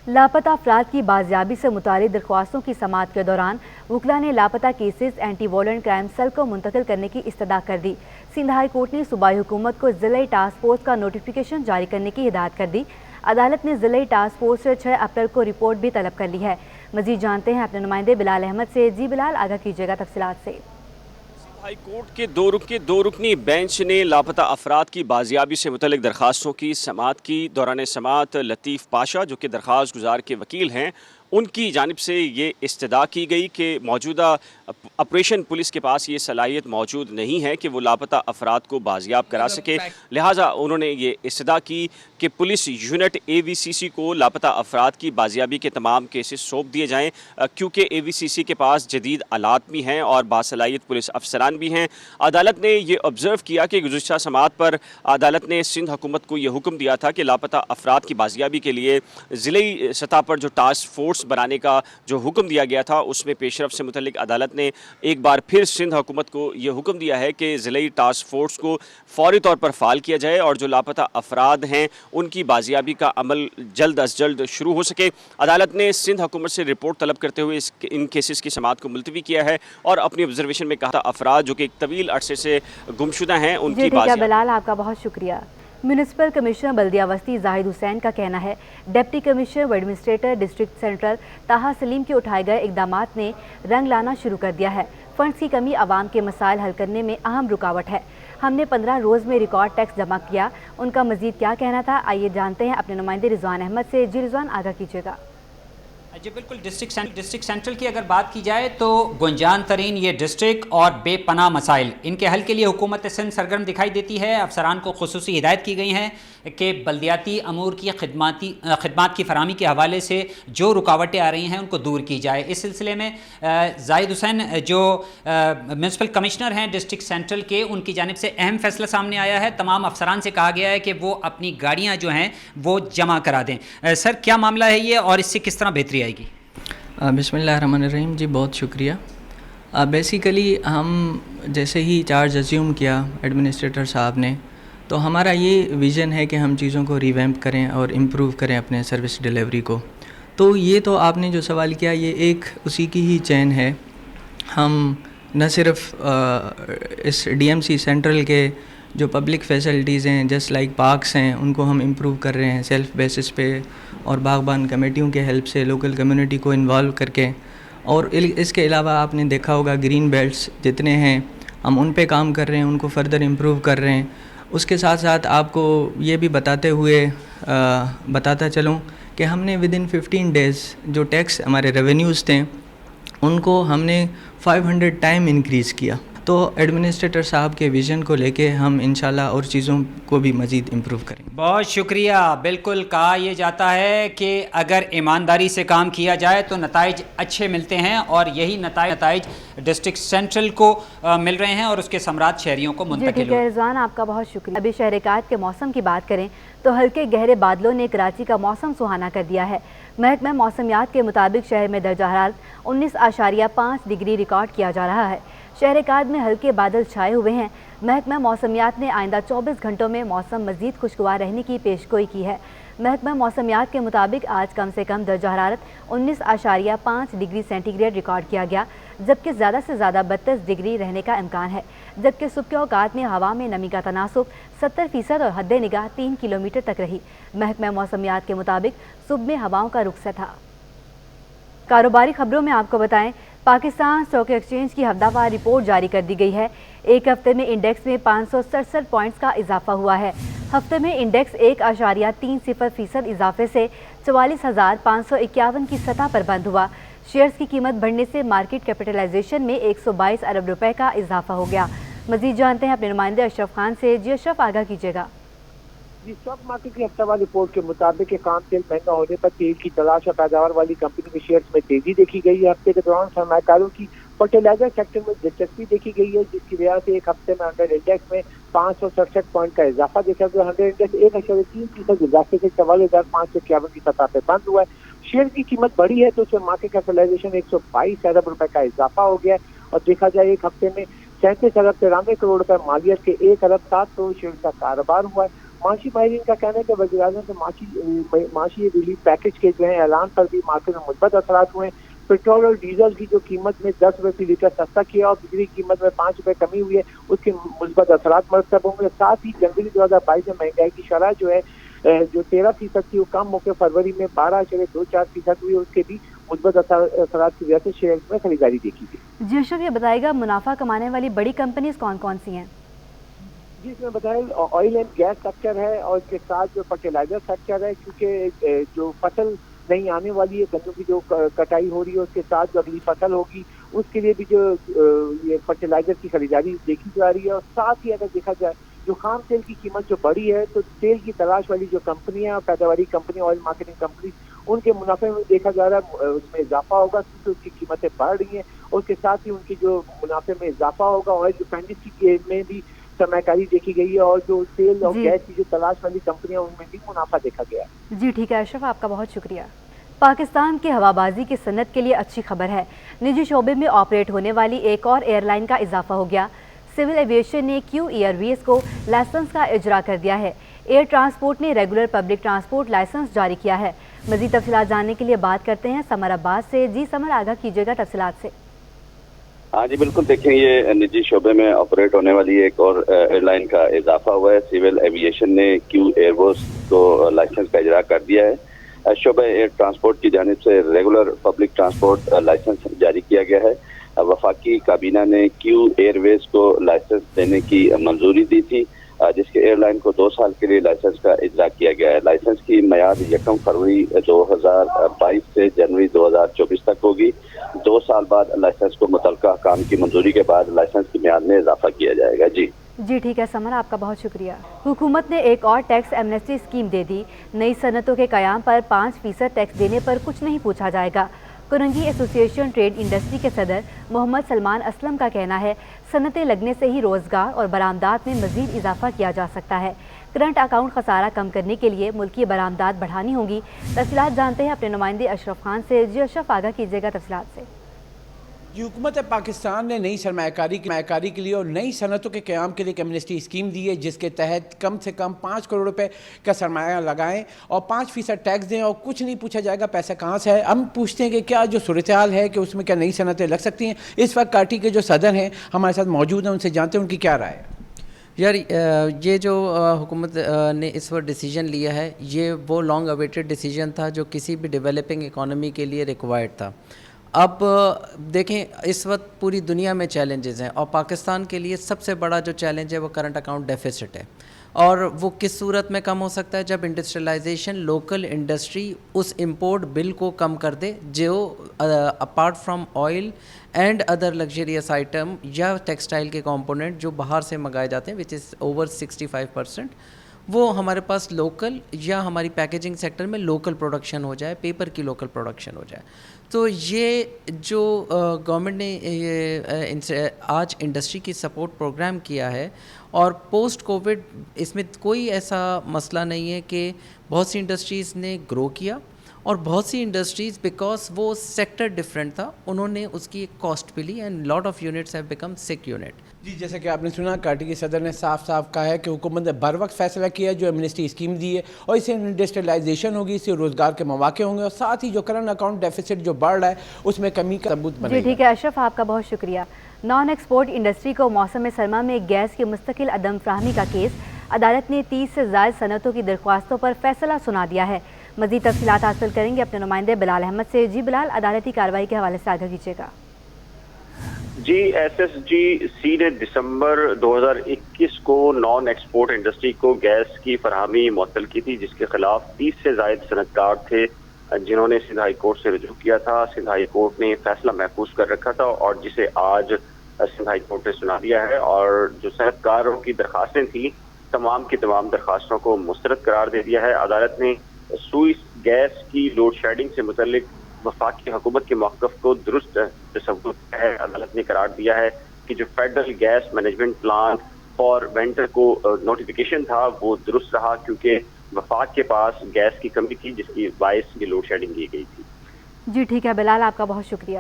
لاپتہ افراد کی بازیابی سے متعلق درخواستوں کی سماعت کے دوران وکلا نے لاپتہ cases anti violent crime cell کو منتقل کرنے کی استدعا کر دی۔ سندھ ہائی کورٹ نے صوبائی حکومت کو ضلعی ٹاسک فورس کا نوٹیفیکیشن جاری کرنے کی ہدایت کر دی۔ عدالت نے ضلعی ٹاسک فورس سے 6 اپریل کو رپورٹ بھی طلب کر لی ہے۔ مزید جانتے ہیں اپنے نمائندے بلال احمد سے۔ جی بلال، آگاہ کیجیے گا تفصیلات سے۔ ہائی کورٹ کے دو رکنی بینچ نے لاپتہ افراد کی بازیابی سے متعلق درخواستوں کی سماعت کی۔ دوران سماعت لطیف پاشا جو کہ درخواست گزار کے وکیل ہیں، ان کی جانب سے یہ استدعا کی گئی کہ موجودہ آپریشن پولیس کے پاس یہ صلاحیت موجود نہیں ہے کہ وہ لاپتہ افراد کو بازیاب کرا سکے، لہٰذا انہوں نے یہ استدعا کی کہ پولیس یونٹ AVCC کو لاپتہ افراد کی بازیابی کے تمام کیسز سونپ دیے جائیں، کیونکہ AVCC کے پاس جدید آلات بھی ہیں اور باصلاحیت پولیس افسران بھی ہیں۔ عدالت نے یہ آبزرو کیا کہ گزشتہ سماعت پر عدالت نے سندھ حکومت کو یہ حکم دیا تھا کہ لاپتہ افراد کی بازیابی کے لیے ضلعی سطح پر جو ٹاسک فورس بنانے کا جو حکم دیا گیا تھا، اس میں پیش رفت سے متعلق عدالت نے ایک بار پھر سندھ حکومت کو یہ حکم دیا ہے کہ ضلعی ٹاسک فورس کو فوری طور پر فعال کیا جائے اور جو لاپتہ افراد ہیں ان کی بازیابی کا عمل جلد از جلد شروع ہو سکے۔ عدالت نے سندھ حکومت سے رپورٹ طلب کرتے ہوئے ان کیسز کی سماعت کو ملتوی کیا ہے اور اپنی آبزرویشن میں کہا تھا افراد جو کہ ایک طویل عرصے سے گمشدہ ہیں ان کی بازیابی۔ بلال، آپ کا بہت شکریہ۔ میونسپل کمشنر بلدیہ وسطی زاہد حسین کا کہنا ہے ڈپٹی کمشنر و ایڈمنسٹریٹر ڈسٹرکٹ سینٹرل طاہا سلیم کے اٹھائے گئے اقدامات نے رنگ لانا شروع کر دیا ہے۔ فنڈز کی کمی عوام کے مسائل حل کرنے میں اہم رکاوٹ ہے۔ ہم نے 15 روز میں ریکارڈ ٹیکس جمع کیا۔ ان کا مزید کیا کہنا تھا، آئیے جانتے ہیں اپنے نمائندے رضوان احمد سے۔ جی رضوان، آگاہ کیجیے گا۔ جی بالکل، ڈسٹرکٹ سینٹرل کی اگر بات کی جائے تو گنجان ترین یہ ڈسٹرکٹ اور بے پناہ مسائل، ان کے حل کے لیے حکومت سندھ سرگرم دکھائی دیتی ہے۔ افسران کو خصوصی ہدایت کی گئی ہیں کہ بلدیاتی امور کی خدمات کی فراہمی کے حوالے سے جو رکاوٹیں آ رہی ہیں ان کو دور کی جائے۔ اس سلسلے میں زاہد حسین جو میونسپل کمشنر ہیں ڈسٹرکٹ سینٹرل کے، ان کی جانب سے اہم فیصلہ سامنے آیا ہے۔ تمام افسران سے کہا گیا ہے کہ وہ اپنی گاڑیاں جو ہیں وہ جمع کرا دیں۔ سر، کیا معاملہ ہے یہ اور اس سے کس طرح بہتری آئے گی؟ بسم اللہ الرحمن الرحیم۔ جی بہت شکریہ۔ بیسیکلی ہم جیسے ہی چارج ازیوم کیا ایڈمنسٹریٹر صاحب نے، تو ہمارا یہ ویژن ہے کہ ہم چیزوں کو ریویمپ کریں اور امپروو کریں اپنے سروس ڈیلیوری کو۔ تو یہ تو آپ نے جو سوال کیا یہ ایک اسی کی ہی چین ہے۔ ہم نہ صرف اس DMC سینٹرل کے جو پبلک فیسلٹیز ہیں جسٹ لائک پارکس ہیں ان کو ہم امپروو کر رہے ہیں سیلف بیسس پہ، اور باغبان کمیٹیوں کے ہیلپ سے لوکل کمیونٹی کو انوالو کر کے، اور اس کے علاوہ آپ نے دیکھا ہوگا گرین بیلٹس جتنے ہیں ہم ان پہ کام کر رہے ہیں، ان کو فردر امپروو کر رہے ہیں۔ اس کے ساتھ ساتھ آپ کو یہ بھی بتاتا چلوں کہ ہم نے ودن 15 ڈیز جو ٹیکس ہمارے ریونیوز تھے ان کو ہم نے 500 ٹائم انکریز کیا۔ تو ایڈمنسٹریٹر صاحب کے ویژن کو لے کے ہم انشاءاللہ اور چیزوں کو بھی مزید امپروو کریں گے۔ بہت شکریہ۔ بالکل کہا یہ جاتا ہے کہ اگر ایمانداری سے کام کیا جائے تو نتائج اچھے ملتے ہیں، اور یہی نتائج ڈسٹرکٹ سینٹرل کو مل رہے ہیں اور اس کے ثمرات شہریوں کو منتقل ہوئے۔ رضوان، آپ کا بہت شکریہ۔ ابھی شہر کاٹ کے موسم کی بات کریں تو ہلکے گہرے بادلوں نے کراچی کا موسم سہانا کر دیا ہے۔ محکمہ موسمیات کے مطابق شہر میں درجہ حرارت 19.5 ڈگری ریکارڈ کیا جا رہا ہے۔ شہر کاٹ میں ہلکے بادل چھائے ہوئے ہیں۔ محکمہ موسمیات نے آئندہ 24 گھنٹوں میں موسم مزید خوشگوار رہنے کی پیشگوئی کی ہے۔ محکمہ موسمیات کے مطابق آج کم سے کم درجہ حرارت 19.5 ڈگری سینٹی گریڈ ریکارڈ کیا گیا، جبکہ زیادہ سے زیادہ 32 ڈگری رہنے کا امکان ہے، جبکہ صبح کے اوقات میں ہوا میں نمی کا تناسب 70% اور حد نگاہ 3 کلومیٹر تک رہی۔ محکمہ موسمیات کے مطابق صبح میں ہواؤں کا رخ تھا۔ کاروباری خبروں میں آپ کو بتائیں، پاکستان اسٹاک ایکسچینج کی ہفتہ وار رپورٹ جاری کر دی گئی ہے۔ ایک ہفتے میں انڈیکس میں 567 پوائنٹس کا اضافہ ہوا ہے۔ ہفتے میں انڈیکس 1.30% اضافے سے 44,551 کی سطح پر بند ہوا۔ شیئرز کی قیمت بڑھنے سے مارکیٹ کیپٹلائزیشن میں 122 ارب روپے کا اضافہ ہو گیا۔ مزید جانتے ہیں اپنے نمائندے اشرف خان سے۔ جی اشرف، آگاہ کیجیے گا۔ اسٹاک مارکیٹ کی ہفتہ وار رپورٹ کے مطابق خام تیل مہنگا ہونے پر تیل کی تلاش اور پیداوار والی کمپنی کے شیئرز میں تیزی دیکھی گئی ہے۔ ہفتے کے دوران سرمایہ کاروں کی فرٹیلائزر سیکٹر میں دلچسپی دیکھی گئی ہے، جس کی وجہ سے ایک ہفتے میں 100 انڈیکس میں 567 پوائنٹ کا اضافہ دیکھا گیا۔ 100 انڈیکس 1.3% اضافے سے 44,551 کی سطح پہ بند ہوا ہے۔ شیئر کی قیمت بڑھی ہے تو اس میں مارکیٹ کیپٹلائزیشن 122 ارب روپے کا اضافہ ہو گیا ہے، اور دیکھا جائے ایک ہفتے میں 37 ارب 93 کروڑ روپے مالیت کے 1 ارب 7 کروڑ شیئر کا کاروبار ہوا ہے۔ معاشی ماہرین کا کہنا ہے کہ وزیر اعظم کے معاشی ریلیف پیکج کے جو ہے اعلان پر بھی مارکیٹ میں مثبت اثرات ہوئے ہیں. پیٹرول اور ڈیزل کی جو قیمت میں 10 روپے فی لیٹر سستا کیا اور بجلی کی قیمت میں 5 روپے کمی ہوئی ہے, اس کے مثبت اثرات مرتب ہوں گے. ساتھ ہی جنوری 2022 میں مہنگائی کی شرح جو ہے جو 13% تھی وہ کم ہو کے فروری میں 12.24% ہوئی, اس کے بھی مثبت اثرات کی وجہ سے شیئرز میں خریداری دیکھی گئی. جی اشرف, یہ بتائے گا منافع کمانے والی بڑی کمپنیز کون کون سی ہیں؟ جی اس میں بتایا آئل اینڈ گیس سیکٹر ہے اور اس کے ساتھ جو فرٹیلائزر سیکٹر ہے, کیونکہ جو فصل نہیں آنے والی ہے, گندم کی جو کٹائی ہو رہی ہے, اس کے ساتھ جو اگلی فصل ہوگی اس کے لیے بھی جو یہ فرٹیلائزر کی خریداری دیکھی جا رہی ہے. اور ساتھ ہی اگر دیکھا جائے جو خام تیل کی قیمت جو بڑھی ہے تو تیل کی تلاش والی جو کمپنیاں, پیداواری کمپنیاں, آئل مارکیٹنگ کمپنی, ان کے منافع میں دیکھا جا رہا ہے اس میں اضافہ ہوگا کیونکہ اس کی قیمتیں بڑھ رہی ہیں, اور اس کے ساتھ ہی ان کی جو منافع میں اضافہ ہوگا. آئل ریفائنری میں بھی سرمایہ کاری دیکھی گئی ہے, اور جو تیل اور گیس کی جو تلاش والی کمپنیاں ان میں بھی منافع دیکھا گیا ہے. جی ٹھیک ہے اشرف, آپ کا بہت شکریہ. پاکستان کی ہوابازی کی صنعت کے لیے اچھی خبر ہے. نجی شعبے میں آپریٹ ہونے والی ایک اور ایئر لائن کا اضافہ ہو گیا. سول ایویشن نے کیو ایئر ویز کو لائسنس کا اجرا کر دیا ہے. ایئر ٹرانسپورٹ نے ریگولر پبلک ٹرانسپورٹ لائسنس جاری کیا ہے. مزید تفصیلات جاننے کے لیے بات کرتے ہیں سمر عباس سے. جی سمر, آگاہ کیجیے گا تفصیلات سے. ہاں جی بالکل, دیکھیں یہ نجی شعبے میں آپریٹ ہونے والی ایک اور ایئر لائن کا اضافہ ہوا ہے. سول ایویشن نے کیو ایئر ویز کو لائسنس کا اجرا کر دیا ہے. شعبہ ایئر ٹرانسپورٹ کی جانب سے ریگولر پبلک ٹرانسپورٹ لائسنس جاری کیا گیا ہے. وفاقی کابینہ نے کیو ایئر ویز کو لائسنس دینے کی منظوری دی تھی, جس کے ایئر لائن کو 2 سال کے لیے لائسنس کا اجرا کیا گیا ہے. لائسنس کی میعاد 1 فروری 2022 سے جنوری 2024 تک ہوگی. 2 سال بعد لائسنس کو متعلقہ حکام کی منظوری کے بعد لائسنس کی میعاد میں اضافہ کیا جائے گا. جی ٹھیک ہے سمر, آپ کا بہت شکریہ. حکومت نے ایک اور ٹیکس ایمنسٹی اسکیم دے دی. نئی صنعتوں کے قیام پر 5% ٹیکس دینے پر کچھ نہیں پوچھا جائے گا. کرنگی ایسوسی ایشن ٹریڈ انڈسٹری کے صدر محمد سلمان اسلم کا کہنا ہے صنعتیں لگنے سے ہی روزگار اور برآمدات میں مزید اضافہ کیا جا سکتا ہے. کرنٹ اکاؤنٹ خسارہ کم کرنے کے لیے ملکی برآمدات بڑھانی ہوں گی. تفصیلات جانتے ہیں اپنے نمائندے اشرف خان سے. جی اشرف, آگاہ کیجیے گا تفصیلات سے. حکومت پاکستان نے نئی سرمایہ کاری کے لیے اور نئی صنعتوں کے قیام کے لیے ایک ایمنسٹی اسکیم دی ہے, جس کے تحت کم سے کم 5 کروڑ روپے کا سرمایہ لگائیں اور 5% ٹیکس دیں اور کچھ نہیں پوچھا جائے گا پیسہ کہاں سے ہے. ہم پوچھتے ہیں کہ کیا جو صورتحال ہے کہ اس میں کیا نئی صنعتیں لگ سکتی ہیں. اس وقت کارٹی کے جو صدر ہیں ہمارے ساتھ موجود ہیں, ان سے جانتے ہیں ان کی کیا رائے ہے. یار یہ جو حکومت نے اس وقت ڈیسیجن لیا ہے یہ وہ لانگ اویٹڈ ڈیسیجن تھا جو کسی بھی ڈیولپنگ اکانومی کے لیے ریکوائرڈ تھا. اب دیکھیں اس وقت پوری دنیا میں چیلنجز ہیں اور پاکستان کے لیے سب سے بڑا جو چیلنج ہے وہ کرنٹ اکاؤنٹ ڈیفیسٹ ہے. اور وہ کس صورت میں کم ہو سکتا ہے جب انڈسٹریلائزیشن لوکل انڈسٹری اس امپورٹ بل کو کم کر دے جو apart from oil and other luxurious item یا ٹیکسٹائل کے کمپوننٹ جو باہر سے منگائے جاتے ہیں وچ از اوور 65%, وہ ہمارے پاس لوکل یا ہماری پیکیجنگ سیکٹر میں لوکل پروڈکشن ہو جائے, پیپر کی لوکل پروڈکشن ہو جائے. تو یہ جو گورنمنٹ نے آج انڈسٹری کی سپورٹ پروگرام کیا ہے اور پوسٹ کووڈ اس میں کوئی ایسا مسئلہ نہیں ہے کہ بہت سی انڈسٹریز نے گرو کیا اور بہت سی انڈسٹریز بیکاز وہ سیکٹر ڈفرینٹ تھا انہوں نے اس کی ایک کاسٹ بھی لی and lot of units have become سک یونٹ. جی جیسا کہ آپ نے سنا کارٹی کے صدر نے صاف کہا ہے کہ حکومت نے بر وقت فیصلہ کیا ہے جو ایمنسٹی اسکیم دی ہے اور اس سے انڈسٹریلائزیشن ہوگی, اس سے روزگار کے مواقع ہوں گے اور ساتھ ہی جو کرنٹ اکاؤنٹ ڈیفیسٹ جو بڑھ رہا ہے اس میں کمی کا ثبوت بنے گا. جی ٹھیک ہے اشرف, آپ کا بہت شکریہ. نان ایکسپورٹ انڈسٹری کو موسم سرما میں گیس کی مستقل عدم فراہمی کا کیس, عدالت نے 30 سے زائد صنعتوں کی درخواستوں پر فیصلہ سنا دیا ہے. مزید تفصیلات حاصل کریں گے اپنے نمائندے بلال احمد سے. جی بلال, عدالتی کارروائی کے حوالے سے آگاہ کیجیے گا. جی ایس ایس جی سی نے دسمبر 2021 کو نان ایکسپورٹ انڈسٹری کو گیس کی فراہمی معطل کی تھی, جس کے خلاف 30 سے زائد صنعتکار تھے جنہوں نے سندھ ہائی کورٹ سے رجوع کیا تھا. سندھ ہائی کورٹ نے فیصلہ محفوظ کر رکھا تھا اور جسے آج سندھ ہائی کورٹ نے سنا دیا ہے, اور جو صنعتکاروں کی درخواستیں تھیں تمام کی تمام درخواستوں کو مسترد قرار دے دیا ہے. عدالت نے سوئس گیس کی لوڈ شیڈنگ سے متعلق وفاقی حکومت کے موقف کو درست تصور ہے. عدالت نے قرار دیا ہے کہ جو federal gas management plan for winter کو نوٹیفیکیشن تھا وہ درست رہا کیونکہ وفاق کے پاس گیس کی کمی تھی جس کی باعث یہ لوڈ شیڈنگ کی گئی تھی. جی ٹھیک ہے بلال, آپ کا بہت شکریہ.